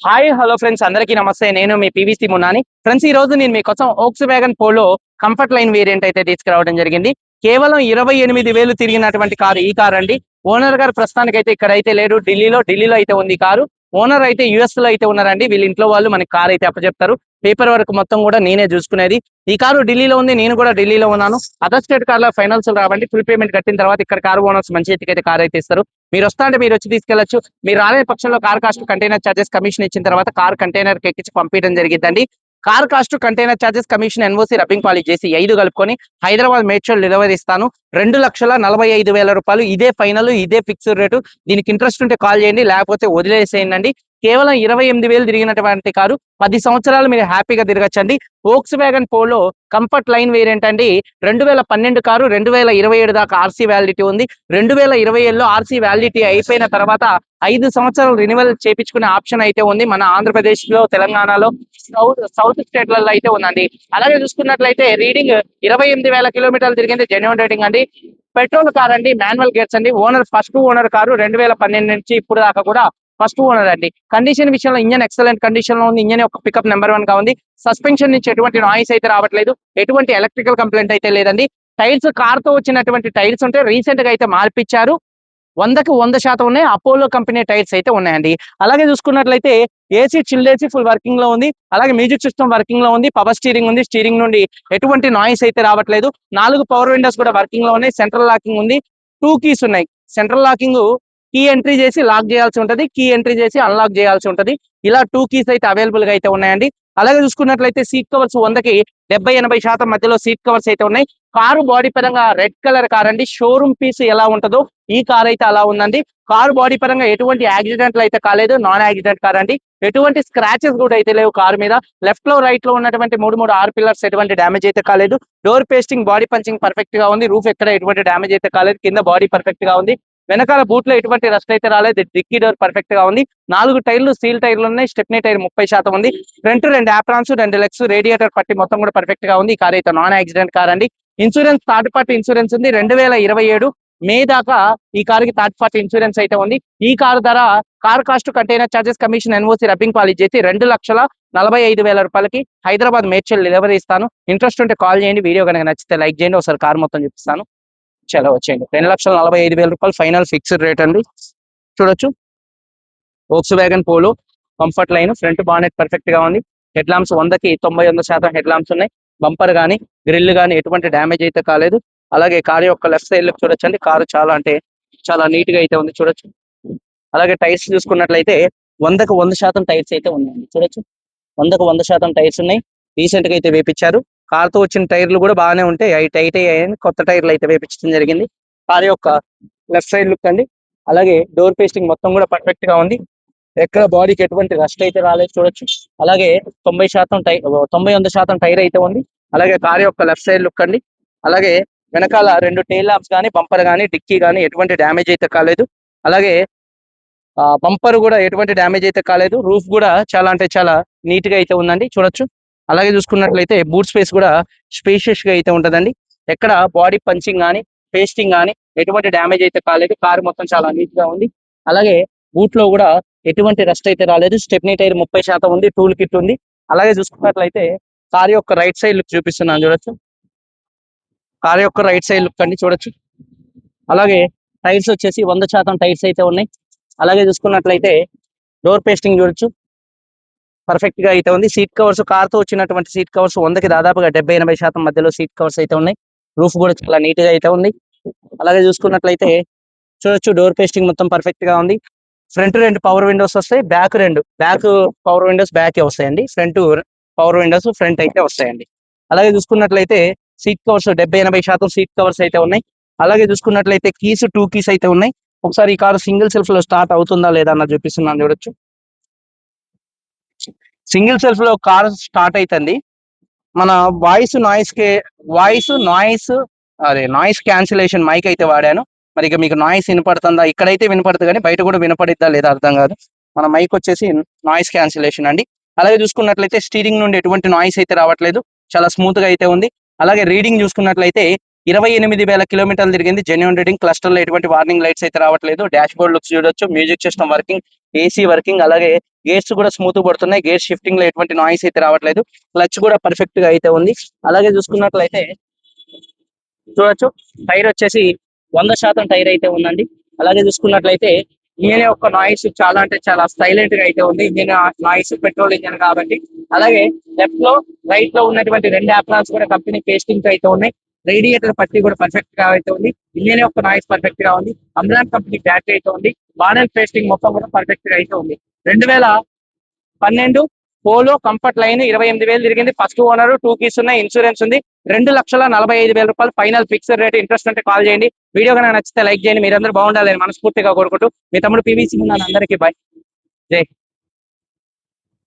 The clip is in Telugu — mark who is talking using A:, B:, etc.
A: హాయ్ హలో ఫ్రెండ్స్, అందరికీ నమస్తే. నేను మీ పీవీసీ మున్నాని. ఫ్రెండ్స్, ఈ రోజు నేను మీకోసం Volkswagen Polo comfort line variant అయితే తీసుకురావడం జరిగింది. కేవలం 28,000 తిరిగినటువంటి కారు ఈ కారు అండి. ఓనర్ గారు ప్రస్తుతానికి అయితే ఇక్కడైతే లేరు, ఢిల్లీలో అయితే ఉంది ఈ కారు. ఓనర్ అయితే యుఎస్ లో అయితే ఉన్నారండి. వీళ్ళ ఇంట్లో వాళ్ళు మనకి కార్ అయితే అప్పచెప్తారు. పేపర్ వర్క్ మొత్తం కూడా నేనే చూసుకునేది. ఈ కారు ఢిల్లీలో ఉంది, నేను కూడా ఢిల్లీలో ఉన్నాను. అదర్ స్టేట్ కార్లో ఫైనాన్స్ రావండి. ఫుల్ పేమెంట్ కట్టిన తర్వాత ఇక్కడ కారు ఓనర్స్ మంచి అయితే కార్ అయితే ఇస్తారు. మీరు వస్తా అంటే మీరు వచ్చి తీసుకెళ్లొచ్చు. మీరు రాలే పక్షంలో car cost container charges commission ఇచ్చిన తర్వాత కార్ కంటైనర్ కి ఎక్కించి పంపించడం జరిగిందండి. Car cost container charges commission NOC rubbing polish చేసి 5 కలుపుకొని హైదరాబాద్ మేడ్చల్ డెలివరీ ఇస్తాను. 2,45,000 రూపాయలు. ఇదే ఫైనల్, ఇదే ఫిక్స్డ్ రేటు. దీనికి ఇంట్రెస్ట్ ఉంటే కాల్ చేయండి, లేకపోతే వదిలేసేయండి. కేవలం 28,000 తిరిగినటువంటి కారు 10 సంవత్సరాలు మీరు హ్యాపీగా తిరగచ్చండి. Volkswagen Polo comfort line variant అండి. 2012 కారు, 2027 దాకా ఆర్సీ వ్యాలిడిటీ ఉంది. 2027లో ఆర్సీ వ్యాలిడిటీ అయిపోయిన తర్వాత 5 సంవత్సరాలు రెన్యువల్ చేయించుకునే ఆప్షన్ అయితే ఉంది. మన ఆంధ్రప్రదేశ్ లో, తెలంగాణలో, సౌత్ స్టేట్లలో అయితే ఉందండి. అలాగే చూసుకున్నట్లయితే రీడింగ్ 28,000 కిలోమీటర్లు తిరిగింది. జెన్యున్ రేటింగ్ అండి. పెట్రోల్ కార్ అండి, మాన్యువల్ గేర్స్ అండి. ఫస్ట్ ఓనర్ కారు 2012 నుంచి ఇప్పుడు దాకా కూడా ఫస్ట్ ఓనర్ అండి. కండిషన్ విషయంలో ఇంజన్ ఎక్సలెంట్ కండిషన్ లో ఉంది. ఇంజన్ యొక్క పికప్ నెంబర్ 1 గా ఉంది. సస్పెన్షన్ నుంచి ఎటువంటి నాయిస్ అయితే రావట్లేదు. ఎటువంటి ఎలక్ట్రికల్ కంప్లైంట్ అయితే లేదండి. టైర్స్ కార్ తో వచ్చినటువంటి టైర్స్ ఉంటే రీసెంట్ గా అయితే మార్పిచ్చారు. 100కి 100% ఉన్నాయి. అపోలో కంపెనీ టైర్స్ అయితే ఉన్నాయండి. అలాగే చూసుకున్నట్లయితే AC, chilled AC full working లో ఉంది. అలాగే మ్యూజిక్ సిస్టమ్ వర్కింగ్ లో ఉంది. పవర్ స్టీరింగ్ ఉంది. స్టీరింగ్ నుండి ఎటువంటి నాయిస్ అయితే రావట్లేదు. 4 పవర్ విండోస్ కూడా వర్కింగ్ లో ఉన్నాయి. సెంట్రల్ లాకింగ్ ఉంది. 2 కీస్ ఉన్నాయి. సెంట్రల్ లాకింగ్ కీ ఎంట్రీ చేసి లాక్ చేయాల్సి ఉంటది, కీ ఎంట్రీ చేసి అన్లాక్ చేయాల్సి ఉంటది. ఇలా 2 కీస్ అయితే అవైలబుల్ గా అయితే ఉన్నాయండి. అలాగే చూసుకున్నట్లయితే సీట్ కవర్స్ 100కి 70-80% మధ్యలో సీట్ కవర్స్ అయితే ఉన్నాయి. కారు బాడీ పరంగా రెడ్ కలర్ కార్ అండి. షోరూమ్ పీస్ ఎలా ఉంటుందో ఈ కార్ అయితే అలా ఉందండి. కారు బాడీ పరంగా ఎటువంటి యాక్సిడెంట్లు అయితే కాలేదు. నాన్ యాక్సిడెంట్ కార్ అండి. ఎటువంటి స్క్రాచెస్ కూడా అయితే లేవు కారు మీద. లెఫ్ట్ లో రైట్ లో ఉన్నటువంటి మూడు ఆర్ పిల్లర్స్ ఎటువంటి డ్యామేజ్ అయితే కాలేదు. Door pasting, body punching perfect గా ఉంది. రూఫ్ ఎక్కడ ఎటువంటి డ్యామేజ్ అయితే కాలేదు. కింద బాడీ పర్ఫెక్ట్ గా ఉంది. వెనకాల బూట్ లో ఎటువంటి రస్ట్ అయితే రాలేదు. డిక్కీ డోర్ పర్ఫెక్ట్ గా ఉంది. 4 టైర్లు స్టీల్ టైర్లు ఉన్నాయి. స్టెప్నీ టైర్ 30% ఉంది. ఫ్రంట్ 2 ఆప్రాన్స్, 2 లెగ్స్, రేడియేటర్ పట్టి మొత్తం కూడా పర్ఫెక్ట్ గా ఉంది. ఈ కార్ అయితే నాన్ యాక్సిడెంట్ కార్ అండి. ఇన్సూరెన్స్ థర్డ్ పార్టీ ఇన్సూరెన్స్ ఉంది. 2027 మే దాకా ఈ కారుకి థర్డ్ పార్టీ ఇన్సూరెన్స్ అయితే ఉంది. ఈ కారు ధర car cost container charges commission NOC rubbing polish చేసి 2,45,000 రూపాయలకి హైదరాబాద్ మేడ్చల్ డెలివరీ ఇస్తాను. ఇంట్రెస్ట్ ఉంటే కాల్ చేయండి. వీడియో కనుక నచ్చితే లైక్ చేయండి. ఒకసారి కార్ మొత్తం చూపిస్తాను. చాలా వచ్చేయండి. 2,45,000 రూపాయలు ఫైనల్ ఫిక్స్డ్ రేట్ అండి. చూడొచ్చు, Volkswagen Polo comfort line. Front bonnet perfect గా ఉంది. హెడ్ లాంప్స్ 100కి 91% హెడ్ లాంప్స్ ఉన్నాయి. బంపర్ గానీ, గ్రిల్ గానీ ఎటువంటి డ్యామేజ్ అయితే కాలేదు. అలాగే కారు యొక్క లెఫ్ట్ సైడ్ లో చూడొచ్చండి. కారు చాలా నీట్ గా అయితే ఉంది. చూడొచ్చు. అలాగే టైర్స్ చూసుకున్నట్లయితే 100కి 100% టైర్స్ అయితే ఉన్నాయండి. చూడొచ్చు, 100కి 100% టైర్స్ ఉన్నాయి. రీసెంట్ గా అయితే వేపించారు. కార్ తో వచ్చిన టైర్లు కూడా బాగానే ఉంటాయి. అవి టైట్ అయ్యాయని కొత్త టైర్లు అయితే వేపించడం జరిగింది. కార్ యొక్క లెఫ్ట్ సైడ్ లుక్ అండి. అలాగే డోర్ పేస్టింగ్ మొత్తం కూడా పర్ఫెక్ట్ గా ఉంది. ఎక్కడ బాడీకి ఎటువంటి రస్ట్ అయితే రాలేదు. చూడొచ్చు. అలాగే 91% టైర్ అయితే ఉంది. అలాగే కార్ యొక్క లెఫ్ట్ సైడ్ లుక్ అండి. అలాగే వెనకాల 2 టైల్ ల్యాంప్స్ కానీ, బంపర్ కానీ, డిక్కీ కానీ ఎటువంటి డ్యామేజ్ అయితే కాలేదు. అలాగే బంపర్ కూడా ఎటువంటి డ్యామేజ్ అయితే కాలేదు. రూఫ్ కూడా చాలా అంటే చాలా నీట్ గా అయితే ఉందండి. చూడొచ్చు. అలాగే చూసుకున్నట్లయితే బూట్ స్పేస్ కూడా స్పేషియస్ గా అయితే ఉంటదండి. ఎక్కడ బాడీ పంచింగ్ కానీ, పేస్టింగ్ కానీ ఎటువంటి డ్యామేజ్ అయితే కాలేదు. కార్ మొత్తం చాలా నీట్ గా ఉంది. అలాగే బూట్ లో కూడా ఎటువంటి రస్ట్ అయితే రాలేదు. స్టెప్నీ టైర్ 30% ఉంది. టూల్ కిట్ ఉంది. అలాగే చూసుకున్నట్లయితే కార్ యొక్క రైట్ సైడ్ లుక్ చూపిస్తున్నాను. చూడొచ్చు. కార్ యొక్క రైట్ సైడ్ లుక్ అండి. చూడొచ్చు. అలాగే టైర్స్ వచ్చేసి 100% టైర్స్ అయితే ఉన్నాయి. అలాగే చూసుకున్నట్లయితే డోర్ పేస్టింగ్ చూడొచ్చు, పర్ఫెక్ట్ గా అయితే ఉంది. సీట్ కవర్స్, కార్ తో వచ్చినటువంటి సీట్ కవర్స్ 100కి దాదాపుగా 70-80% మధ్యలో సీట్ కవర్స్ అయితే ఉన్నాయి. రూఫ్ కూడా చాలా నీట్ గా అయితే ఉంది. అలాగే చూసుకున్నట్లయితే చూడొచ్చు, డోర్ పేస్టింగ్ మొత్తం పర్ఫెక్ట్ గా ఉంది. ఫ్రంట్ 2 పవర్ విండోస్ వస్తాయి. బ్యాక్ పవర్ విండోస్ బ్యాక్ వస్తాయండి. ఫ్రంట్ పవర్ విండోస్ ఫ్రంట్ అయితే వస్తాయండి. అలాగే చూసుకున్నట్లయితే సీట్ కవర్స్ 70-80% సీట్ కవర్స్ అయితే ఉన్నాయి. అలాగే చూసుకున్నట్లయితే కీస్ 2 కీస్ అయితే ఉన్నాయి. ఒకసారి ఈ కారు సింగిల్ సెల్ఫ్ లో స్టార్ట్ అవుతుందా లేదా అన్న చూపిస్తున్నాను. చూడొచ్చు. సింగిల్ సెల్ఫ్ లో కార్ స్టార్ట్ అవుతుంది. మన వాయిస్ అదే నాయిస్ క్యాన్సిలేషన్ మైక్ అయితే వాడాను. మరి ఇక మీకు నాయిస్ వినపడుతుందా? ఇక్కడైతే వినపడుతుంది, కానీ బయట కూడా వినపడిద్దా లేదా అర్థం కాదు. మన మైక్ వచ్చేసి నాయిస్ క్యాన్సిలేషన్ అండి. అలాగే చూసుకున్నట్లయితే స్టీరింగ్ నుండి ఎటువంటి నాయిస్ అయితే రావట్లేదు. చాలా స్మూత్ గా అయితే ఉంది. అలాగే రీడింగ్ చూసుకున్నట్లయితే 28,000 కిలోమీటర్లు తిరిగింది. జెన్యూన్ రీడింగ్, క్లస్టర్ లో ఎటువంటి వార్నింగ్ లైట్స్ అయితే రావట్లేదు. డాష్ బోర్డ్ లుక్స్ చూడొచ్చు, music system working, AC working, అలాగే గేర్స్ కూడా స్మూత్ పడుతున్నాయి. గేర్ షిఫ్టింగ్ లో ఎటువంటి నాయిస్ అయితే రావట్లేదు. క్లచ్ కూడా పర్ఫెక్ట్ గా అయితే ఉంది. అలాగే చూసుకున్నట్లయితే చూడొచ్చు, టైర్ వచ్చేసి 100% టైర్ అయితే ఉందండి. అలాగే చూసుకున్నట్లయితే ఇంజన్ యొక్క నాయిస్ చాలా అంటే చాలా సైలెంట్ గా అయితే ఉంది. ఇంజన్ నాయిస్ పెట్రోల్ ఇంజన్ కాబట్టి. అలాగే లెఫ్ట్ లో రైట్ లో ఉన్నటువంటి రెండు యాప్రాన్స్ కూడా కంపెనీ పేస్టింగ్ అయితే ఉన్నాయి. రేడియేటర్ పట్టి కూడా పర్ఫెక్ట్ గా అయితే ఉంది. ఇంజన్ యొక్క నాయిస్ పర్ఫెక్ట్ గా ఉంది. అమ్రాన్ కంపెనీ బ్యాటరీ అయితే ఉంది. బానెట్ పేస్టింగ్ మొత్తం కూడా పర్ఫెక్ట్ గా అయితే ఉంది. 2012 పోలో కంఫర్ట్ లైన్ 28,000 తిరిగింది. ఫస్ట్ ఓనర్, 2 keys ఉన్నాయి, ఇన్సూరెన్స్ ఉంది. 2,45,000 ఫైనల్ ఫిక్స్డ్ రేట్. ఇంట్రెస్ట్ అంటే కాల్ చేయండి. వీడియో కనుక నచ్చితే లైక్ చేయండి. మీరందరూ బాగుండాలని మనస్ఫూర్తిగా కోరుకుంటూ మీ తమ్ముడు పీవీసీ ఉన్నాను. అందరికీ బై. జై